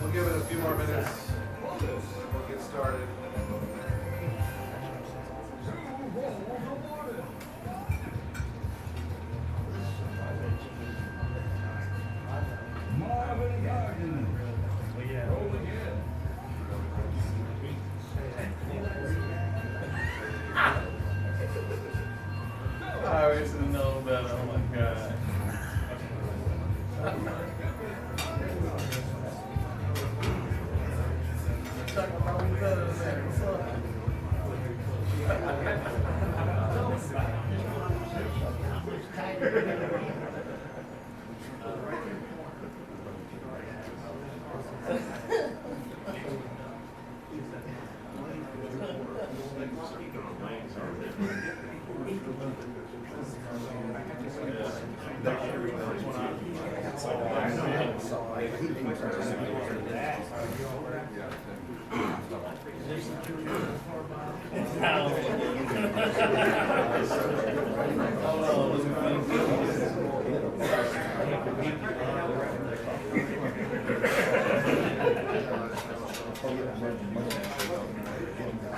We'll give it a few more minutes. We'll get started. I wish to know better. Oh my god. Chuck, probably better than that. What's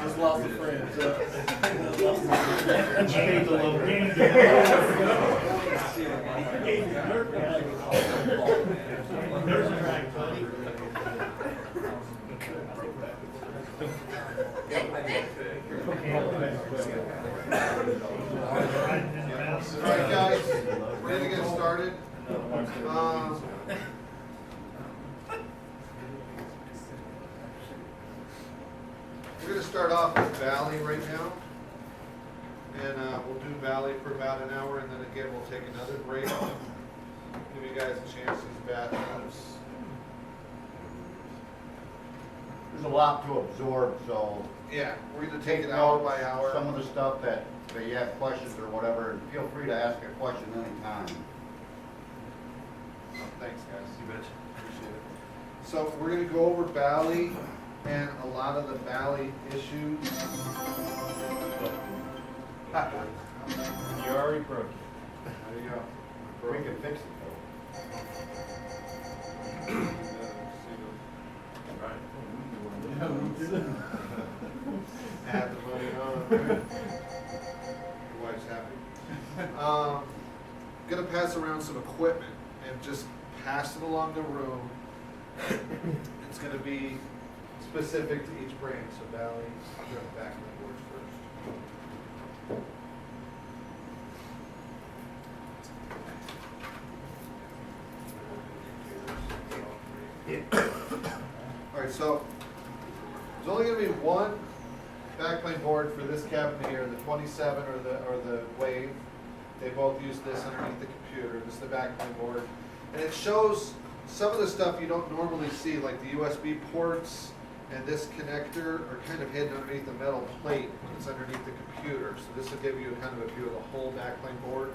just lost a friend. Alright guys, ready to get started? We're going to start off with Bally right now. And we'll do Bally for about an hour, and then again we'll take another break. Give you guys a chance to use bathrooms. There's a lot to absorb, so Yeah, we're going to take it hour by hour. some of the stuff that you have questions or whatever, and feel free to ask a question anytime. Thanks, guys. You betcha. Appreciate it. So we're going to go over Bally and a lot of the Bally issues. You already broke it. There you go. We can fix it though. Add the money on. Your wife's happy. Gonna pass around some equipment and just pass it along the room. It's gonna be specific to each brand. So Bally, I'll go back to the boards first. All right, so there's only going to be one backplane board for this cabinet here, the 27 or the Wave. They both use this underneath the computer. This is the backplane board, and it shows some of the stuff you don't normally see, like the USB ports and this connector are kind of hidden underneath the metal plate that's underneath the computer. So this will give you kind of a view of the whole backplane board,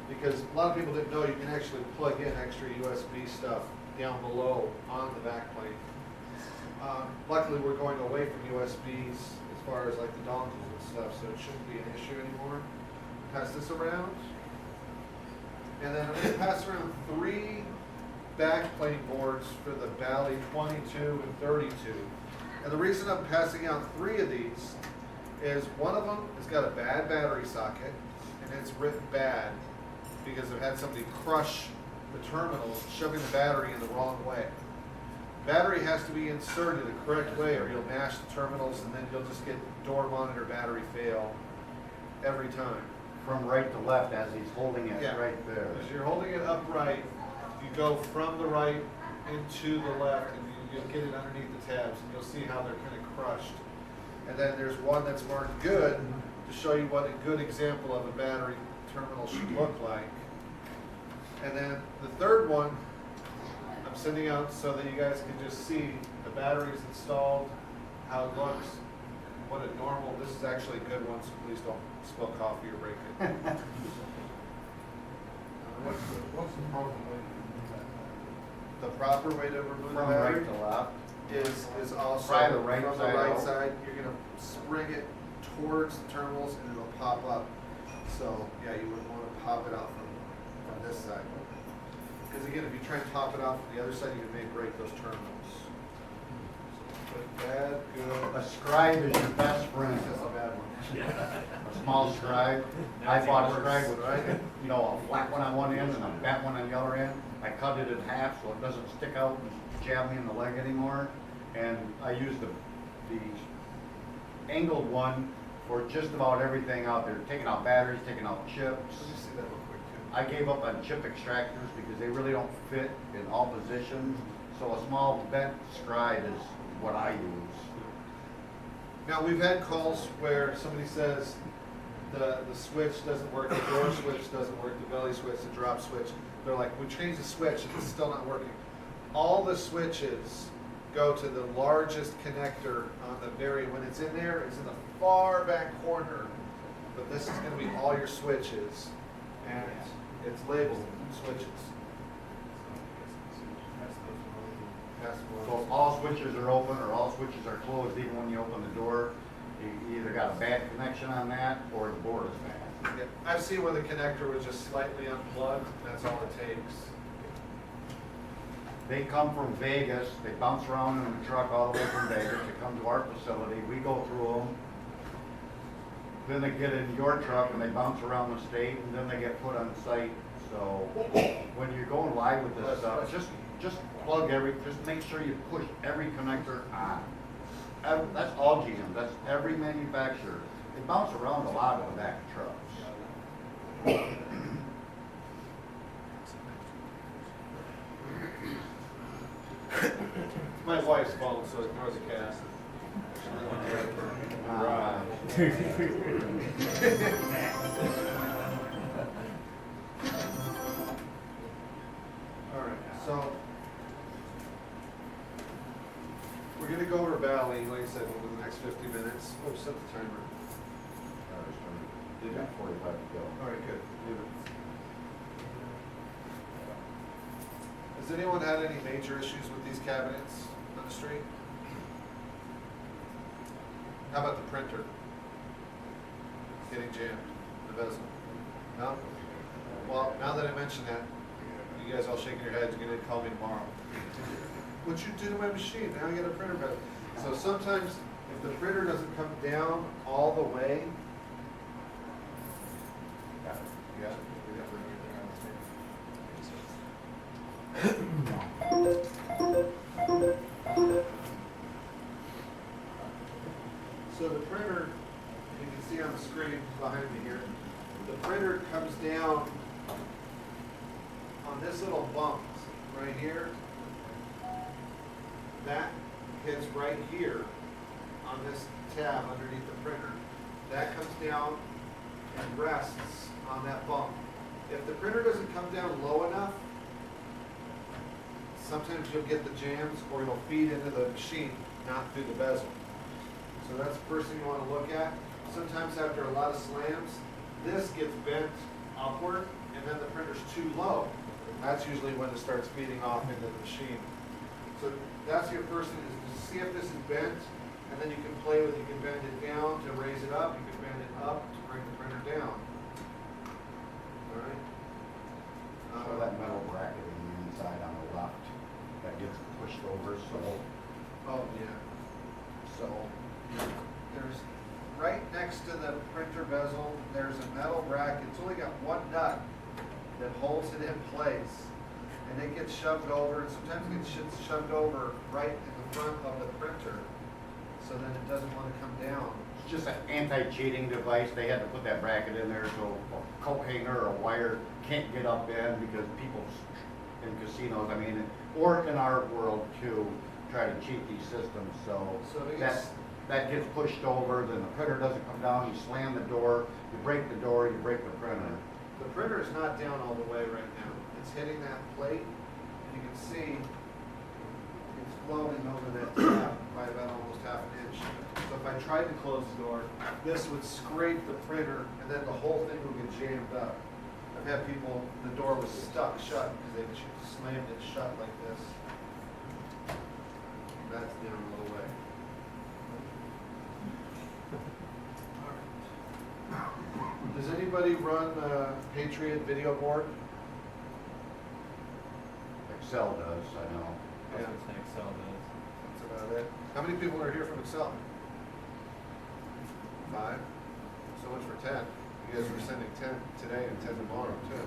because a lot of people didn't know you can actually plug in extra USB stuff down below on the backplane. Luckily, we're going away from USBs as far as like the dongles and stuff, so it shouldn't be an issue anymore. Pass this around, and then I'm going to pass around 3 backplane boards for the Bally 22 and 32. And the reason I'm passing out 3 of these is one of them has got a bad battery socket, and it's written bad because I've had somebody crush the terminals, shoving the battery in the wrong way. Battery has to be inserted the correct way, or you'll mash the terminals, and then you'll just get door monitor battery fail every time. From right to left as he's holding it Yeah. right there. As you're holding it upright, you go from the right into the left, and you'll get it underneath the tabs, and you'll see how they're kind of crushed. And then there's one that's marked good to show you what a good example of a battery terminal should look like. And then the third one, I'm sending out so that you guys can just see the batteries installed, how it looks, what a normal, this is actually a good one, so please don't spill coffee or break it. What's the proper way to do that? The proper way to remove the From battery right to left. is also Try the right from the side right out. side. You're gonna spring it towards the terminals and it'll pop up. So yeah, you wouldn't want to pop it out from this side. Because again, if you try and top it off from the other side, you may break those terminals. But bad, good. A scribe is your best friend. That's a bad one. A small scribe. I bought a scribe with, you know, a flat one on one end and a bent one on the other end. I cut it in half so it doesn't stick out and jab me in the leg anymore. And I used the angled one for just about everything out there, taking out batteries, taking out chips. Let me see that real quick too. I gave up on chip extractors because they really don't fit in all positions. So a small bent scribe is what I use. Now, we've had calls where somebody says the switch doesn't work, the door switch doesn't work, the belly switch, the drop switch. They're like, we changed the switch and it's still not working. All the switches go to the largest connector on the when it's in there, it's in the far back corner. But this is gonna be all your switches, and it's labeled switches. So if all switches are open or all switches are closed, even when you open the door, you either got a bad connection on that or the board is bad. Yeah, I've seen where the connector was just slightly unplugged, that's all it takes. They come from Vegas, they bounce around in the truck all the way from Vegas, they come to our facility, we go through them. Then they get in your truck and they bounce around the state and then they get put on site. So when you're going live with this stuff, just plug just make sure you push every connector on. That's all GM, that's every manufacturer. They bounce around a lot in the back of trucks. My wife's phone, so ignore the cat. All right, so we're gonna go over Bally, like I said, over the next 50 minutes. Oh, set the timer. You got 45 to go. All right, good. Leave it. Has anyone had any major issues with these cabinets on the street? How about the printer? Getting jammed, the bezel? No? Well, now that I mention that, you guys all shaking your heads, you're gonna call me tomorrow. What'd you do to my machine? Now I got a printer bezel. So sometimes, if the printer doesn't come down all the way, Got it. yeah, we got So the printer, you can see on the screen behind me here, the printer comes down on this little bump right here. That hits right here on this tab underneath the printer. That comes down and rests on that bump. If the printer doesn't come down low enough, sometimes you'll get the jams or it'll feed into the machine, not through the bezel. So that's the first thing you want to look at. Sometimes after a lot of slams, this gets bent upward and then the printer's too low. That's usually when it starts feeding off into the machine. So that's your first thing, is to see if this is bent, and then you can play with it. You can bend it down to raise it up, you can bend it up to bring the printer down. All right? So that metal bracket in the inside on the left, that gets pushed over, so. Oh, yeah. So, there's, right next to the printer bezel, there's a metal bracket. It's only got one nut that holds it in place. And it gets shoved over, and sometimes it gets shoved over right in the front of the printer, so then it doesn't want to come down. It's just an anti-cheating device. They had to put that bracket in there so a coat hanger or a wire can't get up in, because people in casinos, I mean, or in our world too, try to cheat these systems. So that gets pushed over, then the printer doesn't come down, you slam the door, you break the door, you break the printer. The printer is not down all the way right now. It's hitting that plate, and you can see it's floating over that tab by about almost half an inch. So if I tried to close the door, this would scrape the printer, and then the whole thing would get jammed up. I've had people, the door was stuck shut because they slammed it shut like this. That's down all the way. Does anybody run Patriot video board? Excel does, I know. That's what Excel does. That's about it. How many people are here from Excel? 5? So much for 10. You guys were sending 10 today and 10 tomorrow too.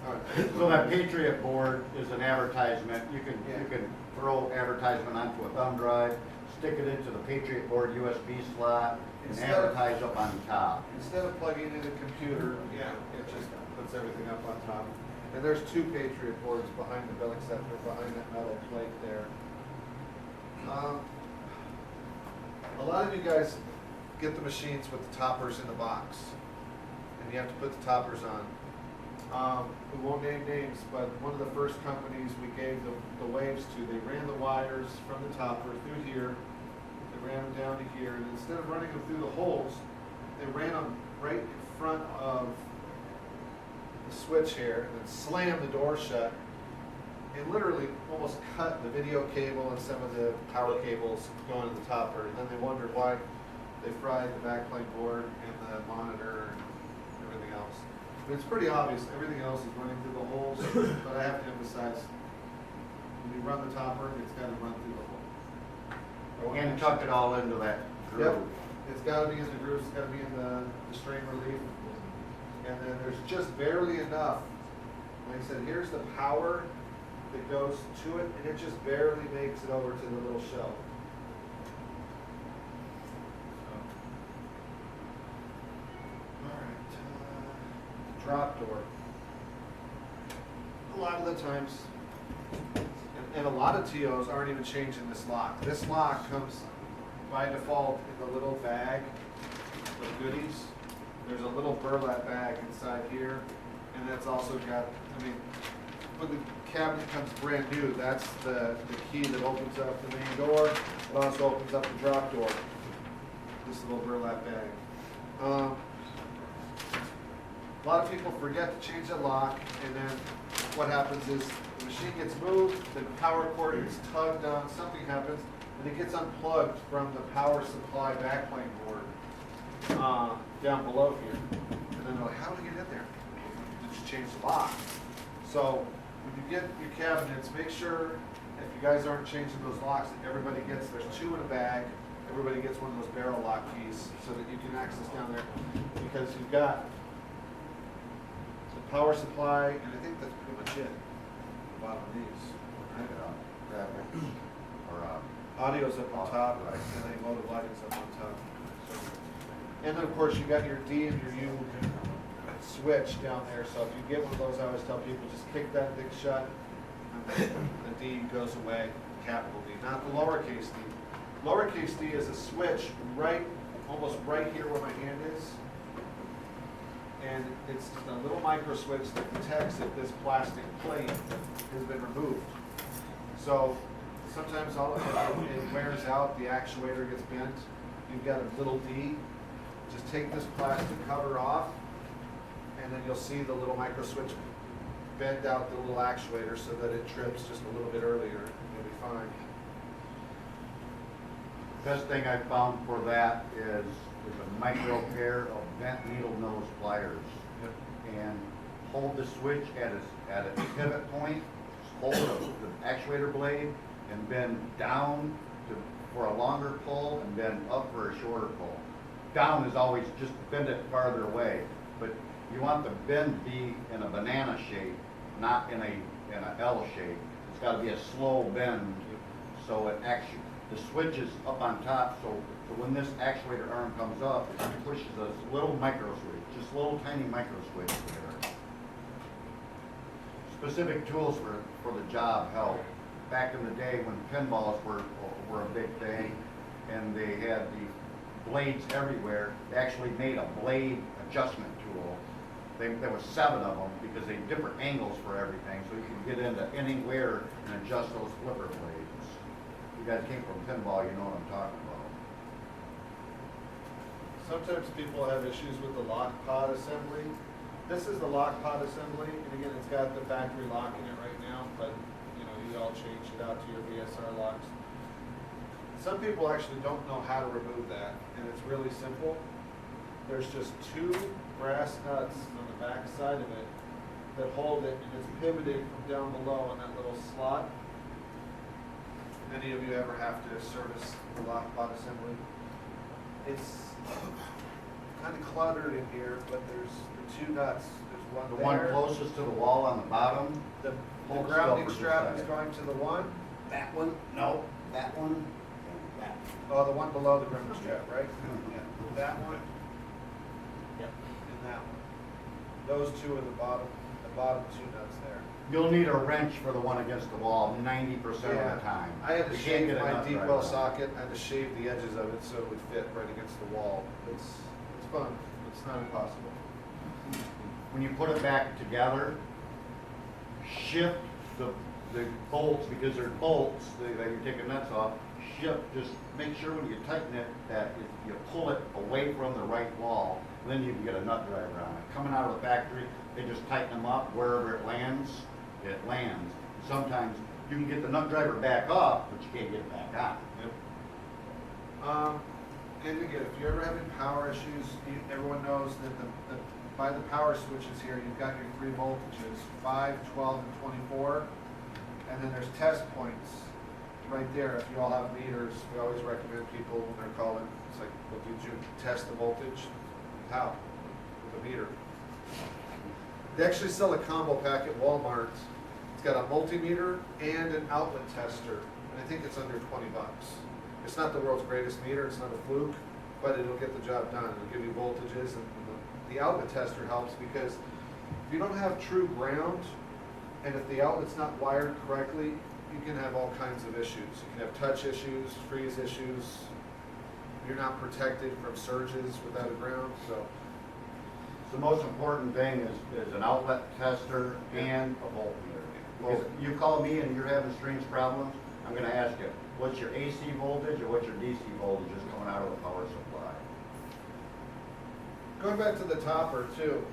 All right. So that Patriot board is an advertisement, you can throw advertisement onto a thumb drive, stick it into the Patriot board USB slot, and Instead of- advertise up on top. Instead of plugging in a computer, it just puts everything up on top. And there's 2 Patriot boards behind the bill acceptor, behind that metal plate there. A lot of you guys get the machines with the toppers in the box, and you have to put the toppers on. We won't name names, but one of the first companies we gave the waves to, they ran the wires from the topper through here, they ran them down to here, and instead of running them through the holes, they ran them right in front of the switch here, and then slammed the door shut, and literally almost cut the video cable and some of the power cables going to the topper, and then they wondered why they fried the backplane board and the monitor and everything else. I mean, it's pretty obvious, everything else is running through the holes, but I have to emphasize, when you run the topper, it's gotta run through the hole. And tuck it all into that Yep, groove. it's gotta be in the grooves, it's gotta be in the strain relief. And then there's just barely enough, like I said, here's the power that goes to it, and it just barely makes it over to the little shelf. Drop door. A lot of the times, and a lot of TOs aren't even changing this lock. This lock comes by default in the little bag of goodies. There's a little burlap bag inside here, and that's also got, I mean, when the cabinet comes brand new, that's the key that opens up the main door. It also opens up the drop door. This little burlap bag. A lot of people forget to change the lock, and then what happens is the machine gets moved, the power cord gets tugged on, something happens, and it gets unplugged from the power supply backplane board down below here. And then they're like, how did it get in there? Did you change the lock? So when you get your cabinets, make sure if you guys aren't changing those locks, that everybody gets, there's 2 in a bag, everybody gets one of those barrel lock keys so that you can access down there, because you've got power supply, and I think that's pretty much it. The bottom of these. Right? Or, Audio's up on top, Right. and then motor lighting's up on top. So, and then of course you got your D and your U switch down there. So if you get one of those, I always tell people just kick that thing shut, and the D goes away. Capital D, not the lowercase d. Lowercase d is a switch almost right here where my hand is. And it's a little micro switch that detects if this plastic plate has been removed. So sometimes it wears out, the actuator gets bent. You've got a little D. Just take this plastic cover off, and then you'll see the little micro switch bend out the little actuator so that it trips just a little bit earlier. You'll be fine. best thing I found for that is a micro pair of bent needle nose pliers. And hold the switch at its pivot point, hold the actuator blade, and bend down for a longer pull, and bend up for a shorter pull. Down is always just bend it farther away, but you want the bend to be in a banana shape, not in a L shape. It's got to be a slow bend, so it actually, the switch is up on top, so when this actuator arm comes up, it pushes a little micro switch, just a little tiny micro switch there. Specific tools for the job help. Back in the day when pinballs were a big thing, and they had the blades everywhere, they actually made a blade adjustment tool. There was 7 of them because they had different angles for everything, so you could get into anywhere and adjust those flipper blades. You guys came from pinball, you know what I'm talking about. Sometimes people have issues with the lock pod assembly. This is the lock pod assembly, and again, it's got the factory lock in it right now, but you all change it out to your VSR locks. Some people actually don't know how to remove that, and it's really simple. There's just 2 brass nuts on the back side of it that hold it, and it's pivoted from down below in that little slot. Any of you ever have to service the lock pot assembly? It's kind of cluttered in here, but there's the two nuts. There's one The there. one closest to the wall on the bottom, The Hold grounding still for strap just is a going to the one. that one, no, that one, and that Oh, the one below the grounding strap, right? one. That one Yep. and that one. Those two are the bottom two nuts there. You'll need a wrench for the one against the wall 90% of the time. I had to You can't shave get a my nut deep driver well on it. socket. I had to shave the edges of it so it would fit right against the wall. It's fun. It's not impossible. When you put it back together, shift the bolts, because they're bolts that you're taking nuts off, shift, just make sure when you tighten it that you pull it away from the right wall, then you can get a nut driver on it. Coming out of the factory, they just tighten them up, wherever it lands, it lands. Sometimes you can get the nut driver back off, but you can't get it back on. And again, if you're ever having power issues, everyone knows that by the power switches here, you've got your three voltages, 5, 12, and 24. And then there's test points right there. If you all have meters, we always recommend people when they're calling, it's like, well, did you test the voltage? How? With a meter. They actually sell a combo pack at Walmart. It's got a multimeter and an outlet tester, and I think it's under 20 bucks. It's not the world's greatest meter, it's not a fluke, but it'll get the job done. It'll give you voltages, and the outlet tester helps because if you don't have true ground, and if the outlet's not wired correctly, you can have all kinds of issues. You can have touch issues, freeze issues. You're not protected from surges without a ground, so. The most important thing is an outlet tester and a voltmeter. Because if you call me and you're having strange problems, I'm gonna ask you, what's your AC voltage or what's your DC voltages coming out of the power supply? Going back to the topper too,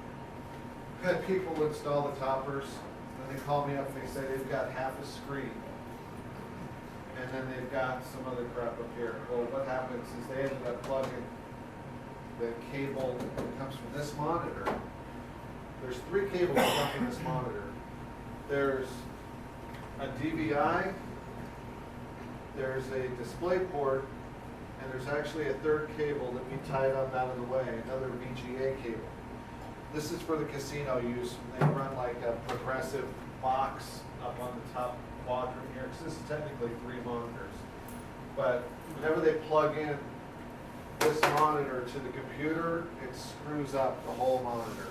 I've had people install the toppers, and they call me up and they say they've got half a screen. And then they've got some other crap up here. Well, what happens is they ended up plugging the cable that comes from this monitor. There's 3 cables that come from this monitor. There's a DVI, there's a display port, and there's actually a third cable that we tied up out of the way, another VGA cable. This is for the casino use. They run like a progressive box up on the top quadrant here, because this is technically 3 monitors. But whenever they plug in this monitor to the computer, it screws up the whole monitor.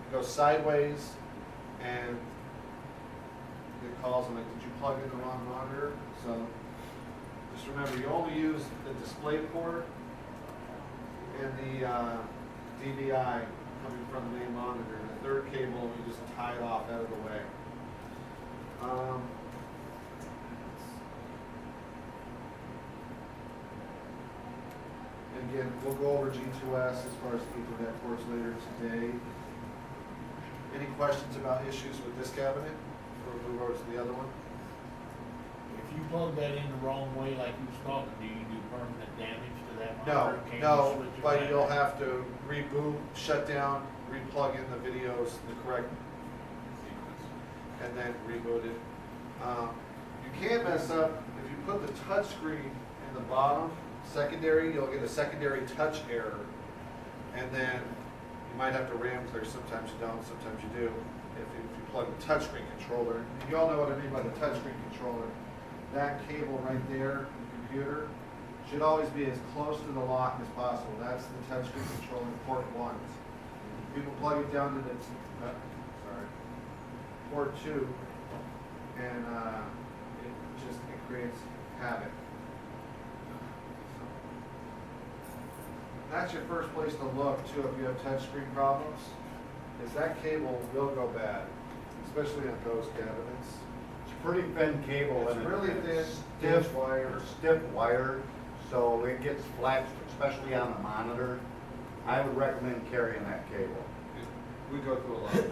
It goes sideways, and it calls them like, did you plug in the wrong monitor? So just remember, you only use the display port and the DVI coming from the main monitor. And the third cable, you just tie it off out of the way. And again, we'll go over G2S as far as Ethernet ports later today. Any questions about issues with this cabinet? Or move over to the other one? If you plug that in the wrong way, like you was talking, do you do permanent damage to that No, monitor? Can you no, switch it but back? you'll have to reboot, shut down, re-plug in the videos, the correct sequence, and then reboot it. You can mess up, if you put the touch screen in the bottom, secondary, you'll get a secondary touch error. And then you might have to RAM clear, sometimes you don't, sometimes you do, if you plug the touchscreen controller. And you all know what I mean by the touchscreen controller. That cable right there, in the computer, should always be as close to the lock as possible. That's the touchscreen controller, port 1. People plug it down to the, port 2, and it creates havoc. That's your first place to look too if you have touchscreen problems, is that cable will go bad, especially on those cabinets. It's a pretty thin cable. It's and really thin, stiff stiff wire. Stiff wired, so it gets flexed, especially on the monitor. I would recommend carrying that cable. We go through a lot.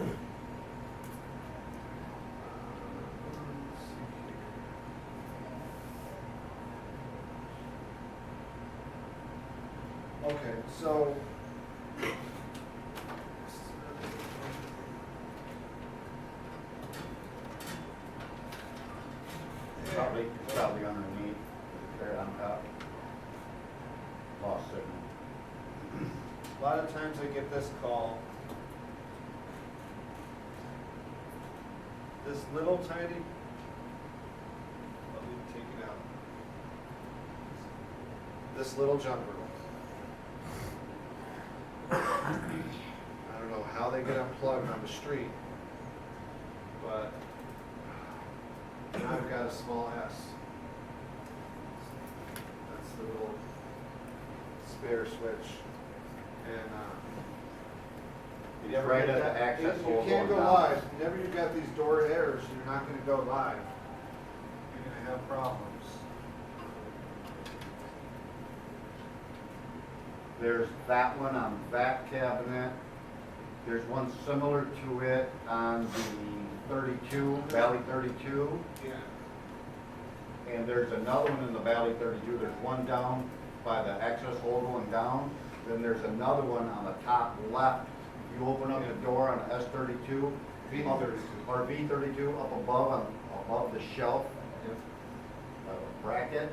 Okay, so It's probably underneath, there on top. Lost signal. A lot of times I get this call. This little tiny, let me take it out. This little jumper. I don't know how they get unplugged on the street, but now I've got a small S. That's the little spare switch. And, you never Right get at that. the access You hole can't going go down. live. Whenever you've got these door errors, you're not gonna go live. You're gonna have problems. There's that one on that cabinet. There's one similar to it on the 32, Bally 32. Yeah. And there's another one in the Bally 32. There's one down by the access hole going down. Then there's another one on the top left. If you open up the door on S32, V32. or V32 up above the shelf, bracket.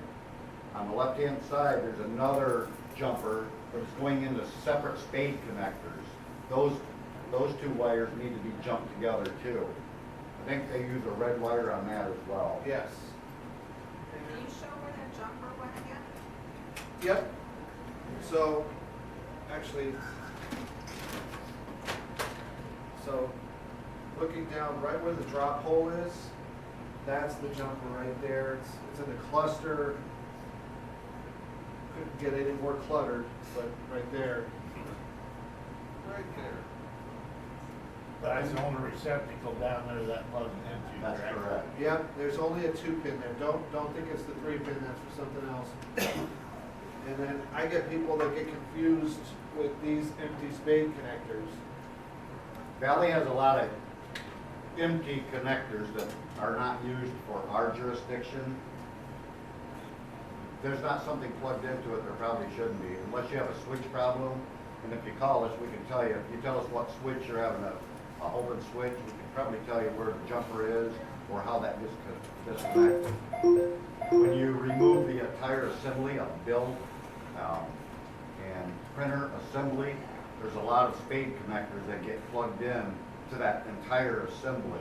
On the left-hand side, there's another jumper, but it's going into separate spade connectors. Those two wires need to be jumped together too. I think they use a red wire on that as well. Yes. Can you show where that jumper went again? Yep. So, actually, looking down right where the drop hole is, that's the jumper right there. It's in a cluster. Couldn't get any more cluttered, but right there. Right there. That's the only receptacle down there that plugs into. That's correct. Yep, there's only a 2-pin there. Don't think it's the 3-pin, that's for something else. And then I get people that get confused with these empty spade connectors. Valley has a lot of empty connectors that are not used for our jurisdiction. There's not something plugged into it, there probably shouldn't be, unless you have a switch problem. And if you call us, we can tell you, if you tell us what switch you're having a open switch, we can probably tell you where the jumper is or how that disconnected. When you remove the entire assembly of build and printer assembly, there's a lot of spade connectors that get plugged in to that entire assembly.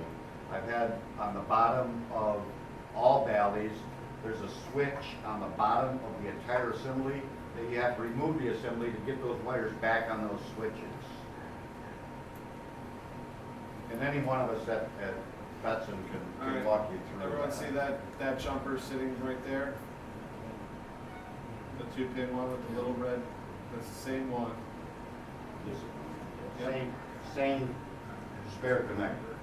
I've had on the bottom of all Bally's, there's a switch on the bottom of the entire assembly that you have to remove the assembly to get those wires back on those switches. And any one of us at Betson can Alright. walk you through. Everyone see that jumper sitting right there? The 2-pin one with the little red, that's the same one. Yep. Same spare connector.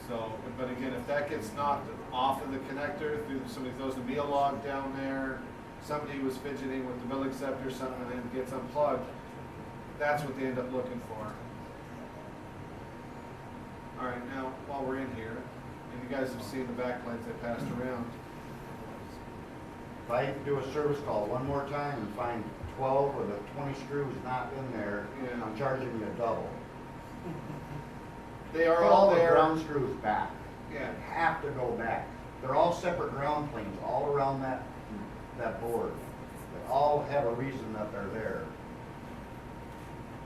So, but again, if that gets knocked off of the connector, somebody throws a meal log down there, somebody was fidgeting with the bill acceptor, something, and then gets unplugged, that's what they end up looking for. All right, now, while we're in here, and you guys have seen the backplanes I passed around. If I do a service call one more time and find 12 of the 20 screws not in there, Yeah. I'm charging you double. They are Put all the there. ground screws back. Yeah. They have to go back. They're all separate ground planes all around that board. They all have a reason that they're there.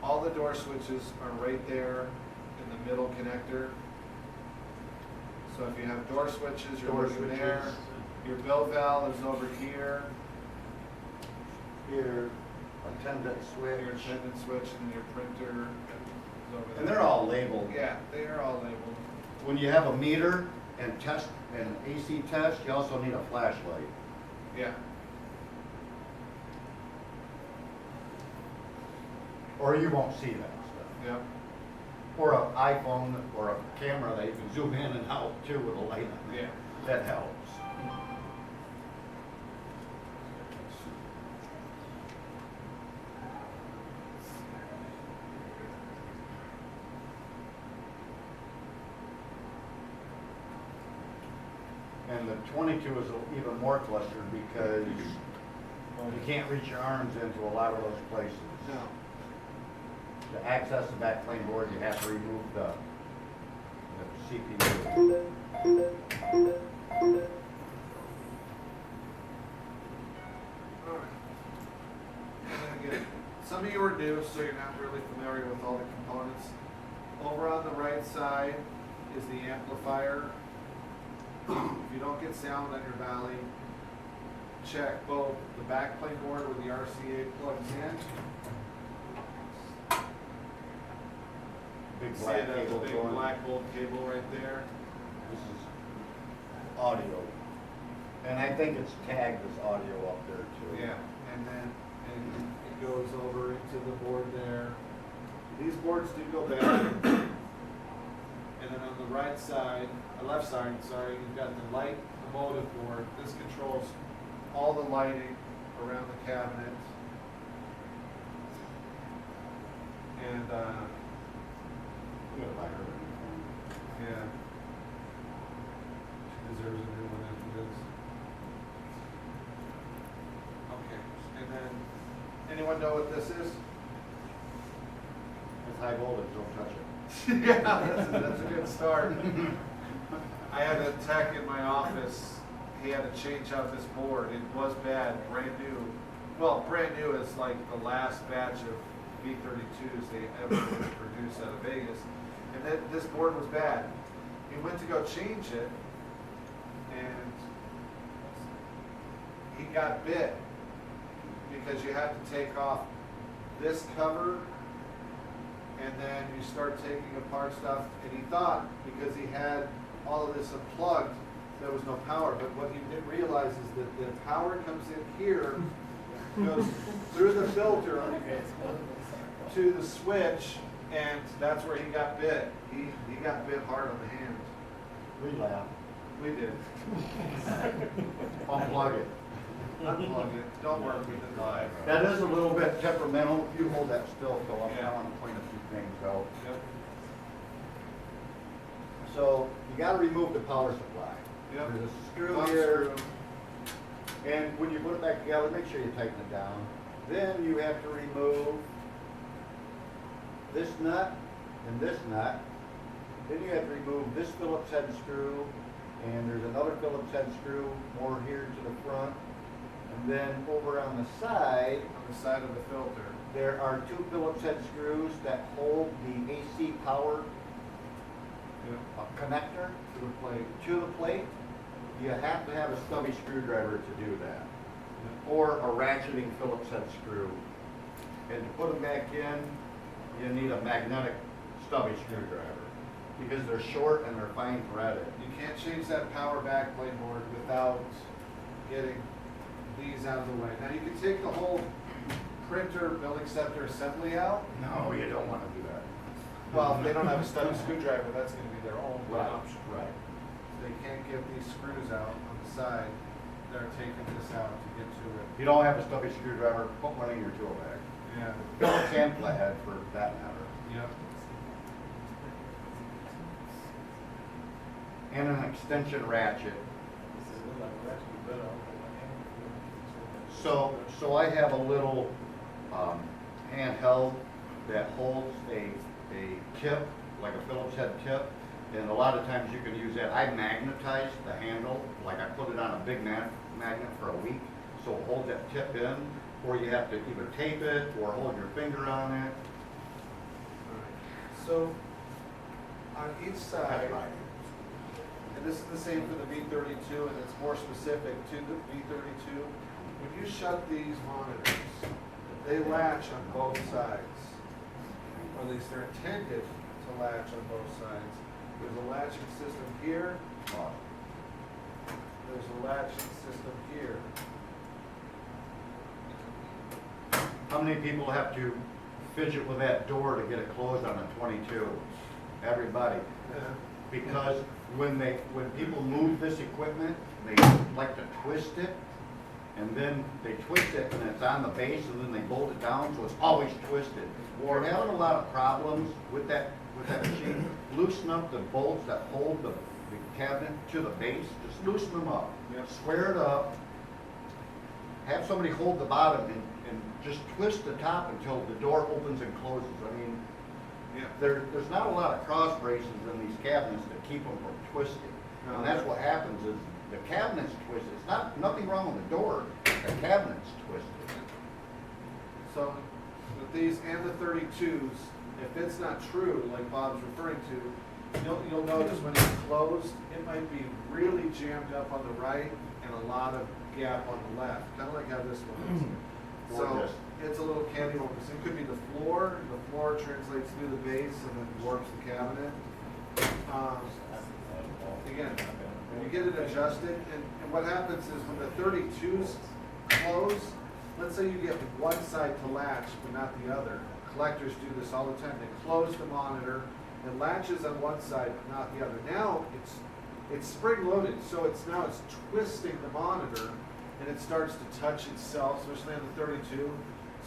All the door switches are right there in the middle connector. So if you have door switches, you're Door looking there. switches. Your bill valve is over here. Here, attendant Your switch. attendant switch and your printer is over there. And they're all labeled. Yeah, they are all labeled. When you have a meter and test, an AC test, you also need a flashlight. Yeah. Or you won't see that stuff. Yep. Or an iPhone or a camera that you can zoom in and out too with a light on it. Yeah. That helps. And the 22 is even more clustered because you can't reach your arms into a lot of those places. No. To access the backplane board, you have to remove the CPU. wire. If you don't get sound on your Bally, check both the backplane board where the RCA plugs in. Big See black it, cable big going. black gold cable right there. This is audio. And I think it's tagged as audio up there too. Yeah, and then it goes over into the board there. These boards do go bad. And then on the right side, left side, sorry, you've got the light motive board. This controls all the lighting around the cabinet. And, Good, I heard it. yeah. She deserves a new one after this. Okay, and then, anyone know what this is? It's high voltage, don't touch it. Yeah, that's a good start. I had a tech in my office, he had to change out this board, it was bad, brand new. Well, brand new is like the last batch of V32s they ever produced out of Vegas. And then this board was bad. He went to go change it, and he got bit, because you have to take off this cover, and then you start taking apart stuff, and he thought, because he had all of this unplugged, there was no power, but what he didn't realize is that the power comes in here, goes through the filter to the switch, and that's where he got bit. He got bit hard on the hand. We laugh. We did. Unplug it. Unplug it, don't work with it live. That is a little bit temperamental. If you hold that still, Phil, I Yeah. want to point a few things out. Yep, So you got to remove the power supply. yep. There's a screw One here, screw. and when you put it back together, make sure you tighten it down. Then you have to remove this nut and this nut. Then you have to remove this Phillips head screw, and there's another Phillips head screw more here to the front. And then over on the side, On the side of the filter. there are two Phillips head screws that hold the AC power connector To the plate. to the plate. You have to have a stubby screwdriver to do that, or a ratcheting Phillips head screw. And to put them back in, you need a magnetic stubby screwdriver, because they're short and they're fine threaded. You can't change that power backplane board without getting these out of the way. Now, you can take the whole printer building scepter assembly out. No, you don't want to do that. Well, if they don't have a stubby screwdriver, that's gonna be their only Right, option. right. They can't get these screws out on the side. They're taking this out to get to it. If you don't have a stubby screwdriver, put one in your tool bag. Yeah. Phillips and flathead for that matter. Yep. And an extension ratchet. So I have a little handheld that holds a tip, like a Phillips head tip, and a lot of times you can use that. I magnetize the handle, like I put it on a big magnet for a week, so it holds that tip in, or you have to either tape it or hold your finger on it. So, on each side, That's right. and this is the same for the V32, and it's more specific to the V32, when you shut these monitors, they latch on both sides. Or at least they're intended to latch on both sides. There's a latching system here, there's a latching system here. How many people have to fidget with that door to get it closed on a 22? Everybody. Because when people move this equipment, they like to twist it, and then they twist it and it's on the base, and then they bolt it down, so it's always twisted. We're having a lot of problems with that machine. Loosen up the bolts that hold the cabinet to the base, just loosen them up. Yep. Square it up, have somebody hold the bottom and just twist the top until the door opens and closes. I mean, Yeah. there's not a lot of cross braces in these cabinets that keep them from twisting. No. And that's what happens is the cabinet's twisted. It's nothing wrong with the door, the cabinet's twisted. So, with these and the 32s, if it's not true, like Bob's referring to, You'll notice when it's closed, it might be really jammed up on the right and a lot of gap on the left, kind of like how this one is. So Gorgeous. it's a little candy one, because it could be the floor translates through the base and then warps the cabinet. Again, when you get it adjusted, and what happens is when the 32s close, let's say you get one side to latch but not the other. Collectors do this all the time. They close the monitor, it latches on one side but not the other. Now it's spring loaded, so it's twisting the monitor, and it starts to touch itself, especially on the 32,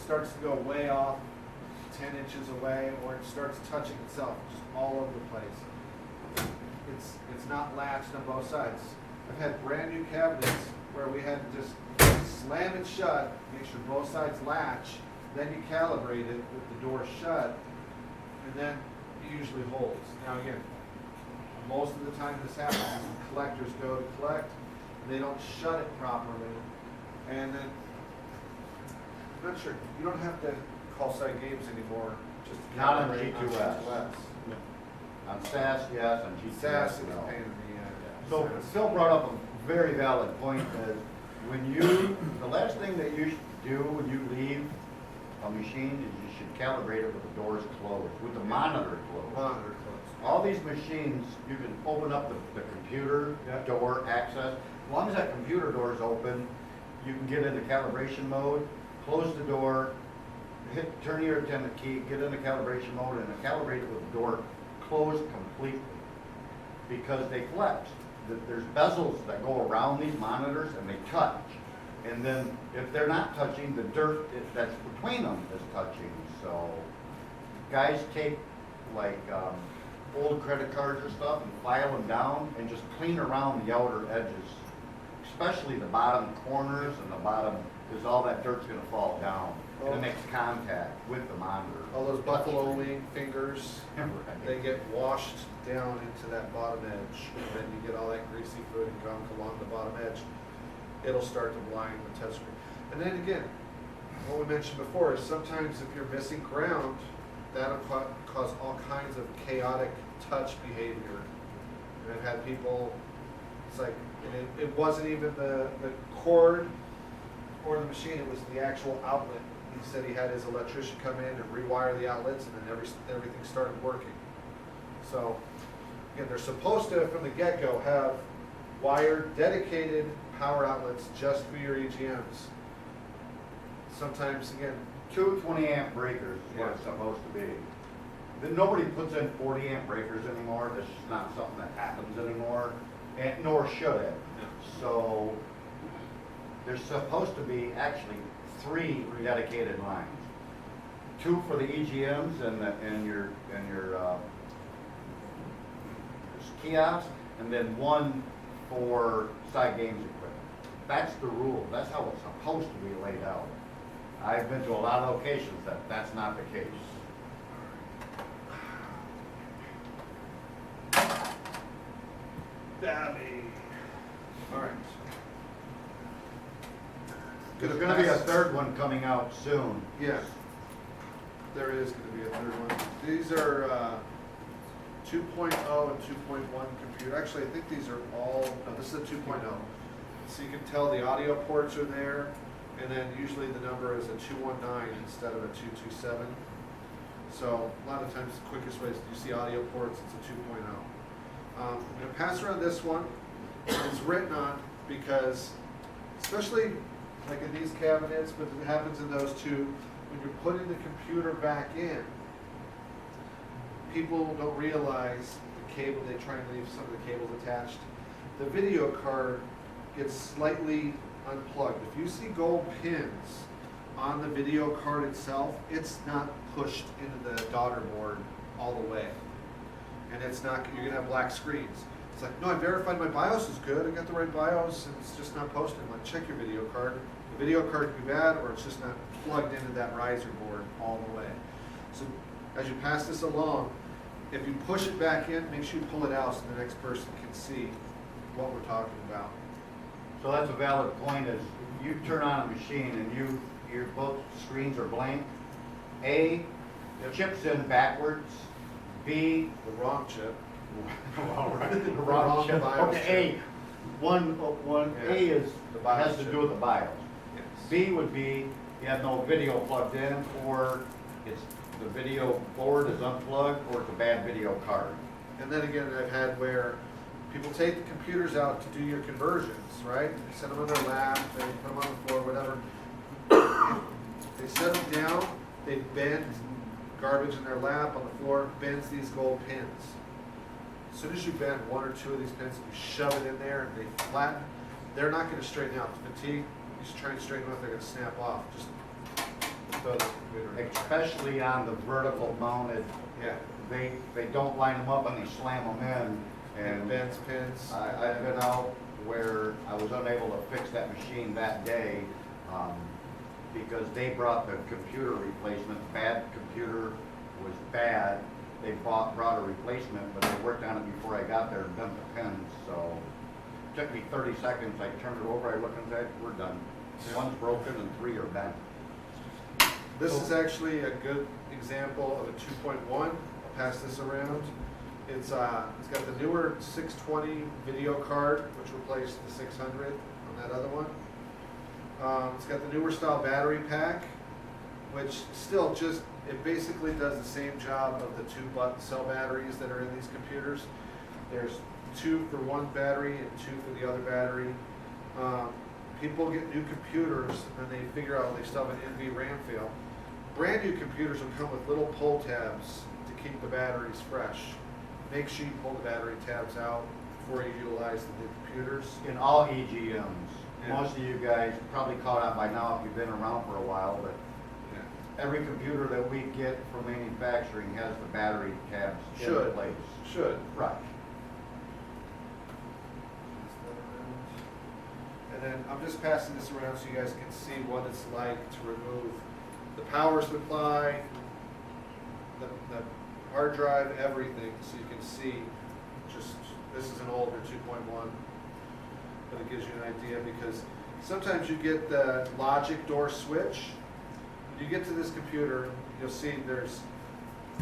starts to go way off 10 inches away, or it starts touching itself just all over the place. It's not latched on both sides. I've had brand new cabinets where we had to just slam it shut, make sure both sides latch, then you calibrate it with the door shut, and then it usually holds. Now again, most of the time this happens is when collectors go to collect, and they don't shut it properly, and then, I'm not sure, you don't have to call side games anymore, just to Not on calibrate G2S. On SAS, yes, on G2S, SAS is no. a pain in the So Phil brought up a very valid point that the last thing that you should do when you leave a machine is you should calibrate it with the doors closed, with the monitor closed. monitor closed. All these machines, you can open up the computer Yeah. door access. As long as that computer door is open, you can get into calibration mode, close the door, turn your attendant key, get into calibration mode, and calibrate it with the door closed completely. Because they flex. There's bezels that go around these monitors and they touch. And then if they're not touching, the dirt that's between them is touching. So guys take like old credit cards or stuff and file them down and just clean around the outer edges, especially the bottom corners and the bottom, because all that dirt's gonna fall down. And it makes contact with the monitor. All those buffalo wing fingers, Right. they get washed down into that bottom edge, and then you get all that greasy food and gunk along the bottom edge. It'll start to blind the touchscreen. And then again, what we mentioned before is sometimes if you're missing ground, that'll cause all kinds of chaotic touch behavior. And I've had people, it's like, and it wasn't even the cord or the machine, it was the actual outlet. He said he had his electrician come in and rewire the outlets, and then everything started working. So, again, they're supposed to, from the get-go, have wired, dedicated power outlets just for your EGMs. Sometimes, again, 2 20-amp breakers is what it's supposed to be. Nobody puts in 40-amp breakers anymore. This is not something that happens anymore, and nor should it. So there's supposed to be actually 3 dedicated lines. 2 for the EGMs and your kiosk, and then 1 for side games equipment. That's the rule. That's how it's supposed to be laid out. I've been to a lot of locations that's not the case. Bally. All right. There's gonna be a third one coming out soon. Yes, there is going to be a third one. These are 2.0 and 2.1 computer. Actually, I think these are all, no, this is a 2.0. So you can tell the audio ports are there, and then usually the number is a 219 instead of a 227. So a lot of times the quickest way is you see audio ports, it's a 2.0. I'm going to pass around this one. It's written on because, especially like in these cabinets, but it happens in those too, when you're putting the computer back in, people don't realize the cable, they try and leave some of the cables attached. The video card gets slightly unplugged. If you see gold pins on the video card itself, it's not pushed into the daughter board all the way. And it's not, you're gonna have black screens. It's like, no, I verified my BIOS is good, I got the right BIOS, and it's just not posted. I'm like, check your video card. The video card could be bad, or it's just not plugged into that riser board all the way. So as you pass this along, if you push it back in, make sure you pull it out so the next person can see what we're talking about. So that's a valid point, is you turn on a machine and your both screens are blank. A, the chip's in backwards. B, The wrong chip. Wrong chip. BIOS Okay, one A Yeah. is, The BIOS has to chip. do with the BIOS. Yes. B would be, you have no video plugged in, or it's, the video board is unplugged, or it's a bad video card. And then again, I've had where people take the computers out to do your conversions, right? They set them on their lap, they put them on the floor, whatever. They set them down, they bend garbage in their lap on the floor, bends these gold pins. As soon as you bend one or two of these pins, you shove it in there and they flatten, they're not gonna straighten out. The fatigue, you should try and straighten them out, they're gonna snap off. Just throw the computer. Especially on the vertical mounted, Yeah, they don't line them up and they slam them in. and And bends pins. I've been out where I was unable to fix that machine that day, because they brought the computer replacement, bad computer was bad. They brought a replacement, but they worked on it before I got there and bent the pins, so. It took me 30 seconds, I turned it over, I looked and said, we're done. One's broken and 3 are bent. This is actually a good example of a 2.1. I'll pass this around. It's got the newer 620 video card, which replaced the 600 on that other one. It's got the newer style battery pack, which still just, it basically does the same job of the 2 button cell batteries that are in these computers. There's 2 for one battery and 2 for the other battery. People get new computers and they figure out they still have an NV RAM fail. Brand new computers will come with little pull tabs to keep the batteries fresh. Make sure you pull the battery tabs out before you utilize the new computers. In all EGMs, Yeah. most of you guys probably caught on by now if you've been around for a while, but Yeah. every computer that we get from manufacturing has the battery tabs in Should. place. Should. Right. And then I'm just passing this around so you guys can see what it's like to remove the power supply, the hard drive, everything, so you can see just, this is an older 2.1, but it gives you an idea because sometimes you get the logic door switch. When you get to this computer, you'll see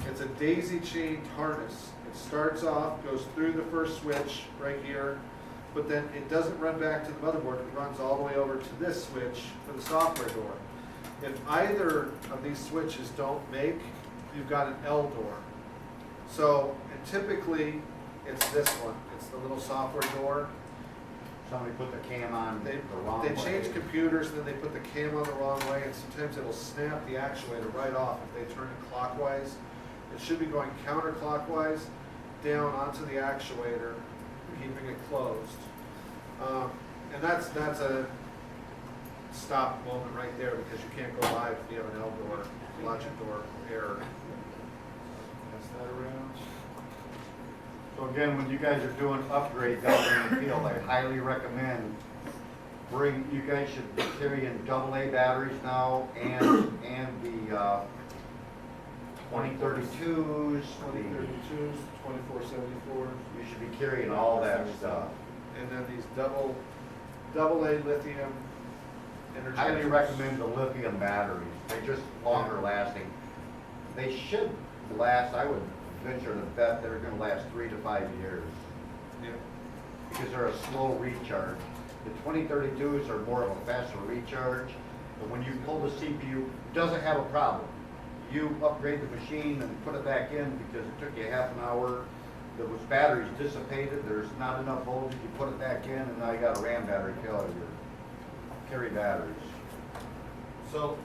it's a daisy chained harness. It starts off, goes through the first switch right here, but then it doesn't run back to the motherboard. It runs all the way over to this switch for the software door. If either of these switches don't make, you've got an L door. So, and typically, it's this one. It's the little software door. Somebody put the cam on They the wrong way. change computers, and then they put the cam on the wrong way, and sometimes it'll snap the actuator right off if they turn it clockwise. It should be going counterclockwise down onto the actuator, keeping it closed. And that's a stop moment right there because you can't go live if you have an L door, logic door error. Pass that around. So again, when you guys are doing upgrades out in the field, I highly recommend you guys should be carrying AA batteries now and the 2032s. 2032s, 2474. You should be carrying all that stuff. And then these double A lithium energizers. Highly recommend the lithium batteries. They're just longer lasting. They should last, I would venture to bet they're gonna last 3 to 5 years Yeah. because they're a slow recharge. The 2032s are more of a faster recharge, but when you pull the CPU, it doesn't have a problem. You upgrade the machine and put it back in because it took you half an hour. The batteries dissipated, there's not enough voltage, you put it back in, and now you got a RAM battery failure. Carry batteries. So,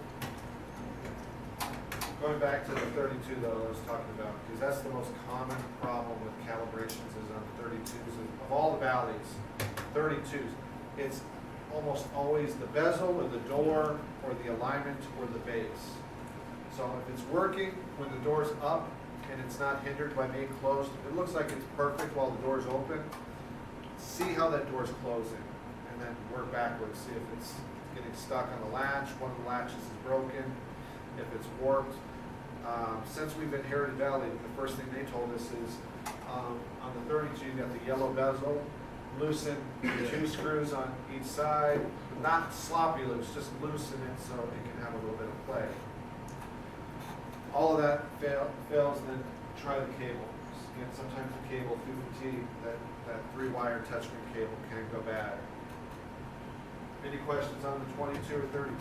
going back to the 32 though, I was talking about, because that's the most common problem with calibrations is on 32s. Of all the Ballys, 32s, it's almost always the bezel or the door or the alignment or the base. So if it's working when the door's up and it's not hindered by being closed, if it looks like it's perfect while the door's open, see how that door's closing and then work backwards. See if it's getting stuck on the latch, one of the latches is broken, if it's warped. Since we've inherited Bally, the first thing they told us is on the 32 you got the yellow bezel, loosen 2 screws on each side, not sloppy loose, just loosen it so it can have a little bit of play. All of that fails, then try the cables. And sometimes the cable through fatigue, that 3-wire touchscreen cable can go bad. Any questions on the 22 or 32?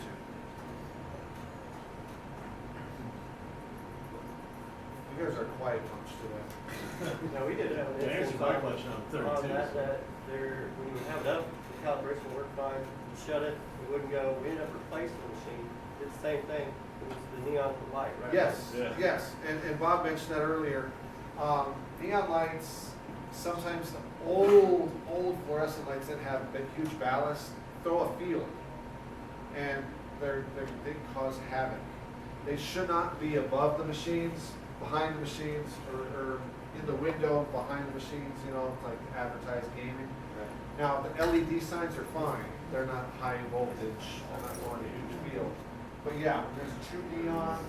You guys are a quiet bunch today. No, we did have an To answer instance my on question on 32. that there, when you have it up, the calibration worked fine, you shut it, it wouldn't go, we ended up replacing the machine, did the same thing, it was the neon light, right? Yes, Yeah. yes, and Bob mentioned that earlier. Neon lights, sometimes the old fluorescent lights that have big, huge ballast, throw a field, and they cause havoc. They should not be above the machines, behind the machines, or in the window behind the machines, you know, like advertised gaming. Now, the LED signs are fine, they're not high voltage, they're not going a huge field. But yeah, when there's a true neon,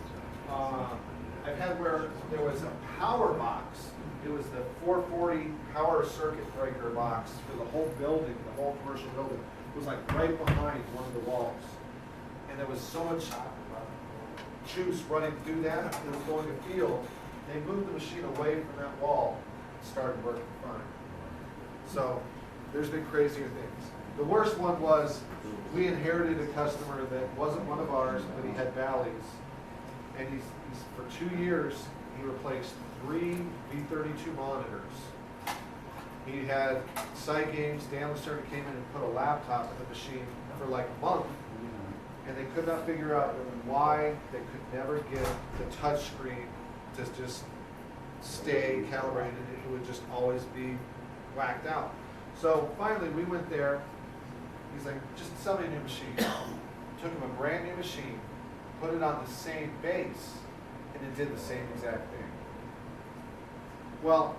I've had where there was a power box. It was the 440 power circuit breaker box for the whole building, the whole commercial building. It was like right behind one of the walls. And there was so much juice running through that, it was going to field. They moved the machine away from that wall, it started working fine. So, there's been crazier things. The worst one was, we inherited a customer that wasn't one of ours, but he had Bally's. And he's for 2 years, he replaced 3 V32 monitors. He had side games, Dan Lucerna came in and put a laptop in the machine for like a month. And they could not figure out why they could never get the touch screen to just stay calibrated. It would just always be whacked out. So finally, we went there. He's like, just sell me a new machine. Took him a brand new machine, put it on the same base, and it did the same exact thing. Well,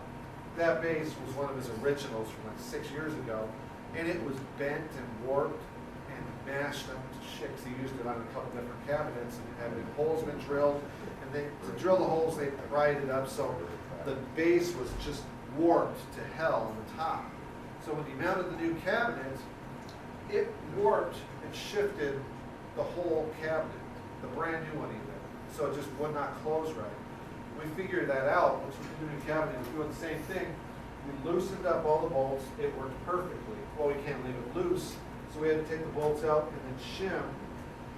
that base was one of his originals from like 6 years ago, and it was bent and warped and mashed up to shit, 'cause he used it on a couple different cabinets, and had holes been drilled, and they, to drill the holes, they pried it up, so the base was just warped to hell on the top. So when he mounted the new cabinet, it warped and shifted the whole cabinet, the brand new one even, so it just would not close right. We figured that out, once we did the new cabinet, it was doing the same thing. We loosened up all the bolts, it worked perfectly. Well, we can't leave it loose, so we had to take the bolts out and then shim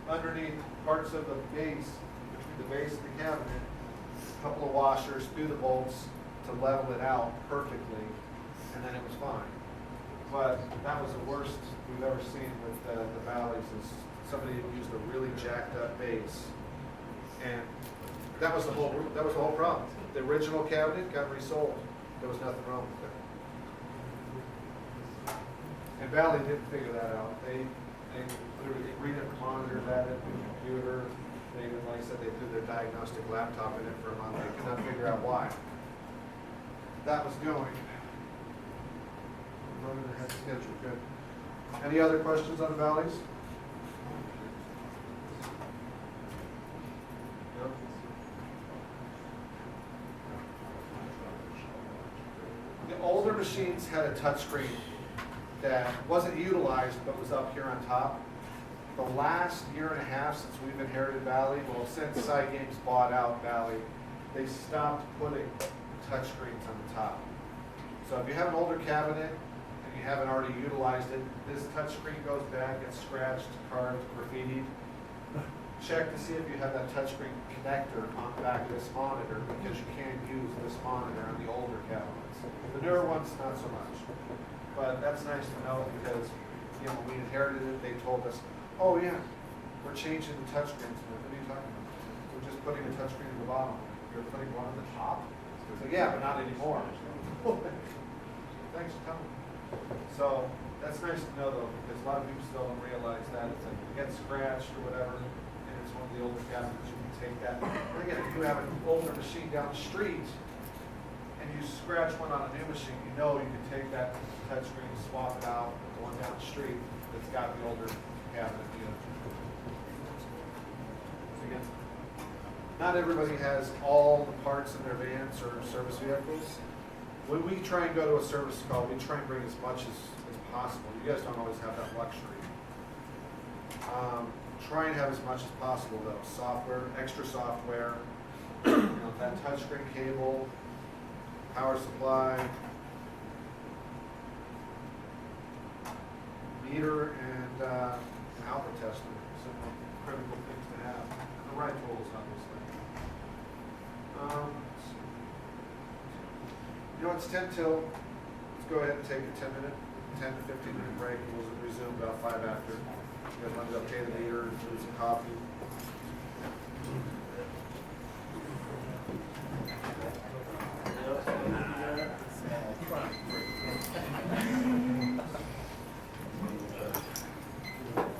underneath parts of the base, between the base and the cabinet, a couple of washers through the bolts to level it out perfectly, and then it was fine. But that was the worst we've ever seen with the Bally's, is somebody had used a really jacked up base. And that was the whole problem. The original cabinet got resold. There was nothing wrong with it. And Bally didn't figure that out. They threw 3 different monitors at it, the computer. They even, like I said, they threw their diagnostic laptop in it for a month. They could not figure out why. That was going. Running ahead of schedule, good. Any other questions on the Bally's? No? The older machines had a touchscreen that wasn't utilized but was up here on top. The last year and a half since we've inherited Bally, well, since Side Games bought out Bally, they stopped putting touchscreens on the top. So if you have an older cabinet and you haven't already utilized it, this touchscreen goes back, gets scratched, carved, graffitied. Check to see if you have that touchscreen connector on the back of this monitor, because you can use this monitor on the older cabinets. The newer ones, not so much. But that's nice to know, because when we inherited it, they told us, oh yeah, we're changing the touchscreens. What are you talking about? We're just putting a touchscreen at the bottom. You're putting one on the top? So yeah, but not anymore. Thanks for telling me. So that's nice to know though, because a lot of people still don't realize that. It's like you get scratched or whatever, and it's one of the older cabinets, you can take that. And again, if you have an older machine down the street and you scratch one on a new machine, you know you can take that touchscreen, swap it out with the one down the street that's got the older cabinet. Again, not everybody has all the parts in their vans or service vehicles. When we try and go to a service call, we try and bring as much as possible. You guys don't always have that luxury. Try and have as much as possible though. Software, extra software, that touchscreen cable, power supply, meter, and an alpha tester, some critical things to have, and the right tools, obviously. You know, it's 10 till, let's go ahead and take a 10 to 15 minute break, and we'll resume about 5 after. You guys want to go pay the meter, do some coffee?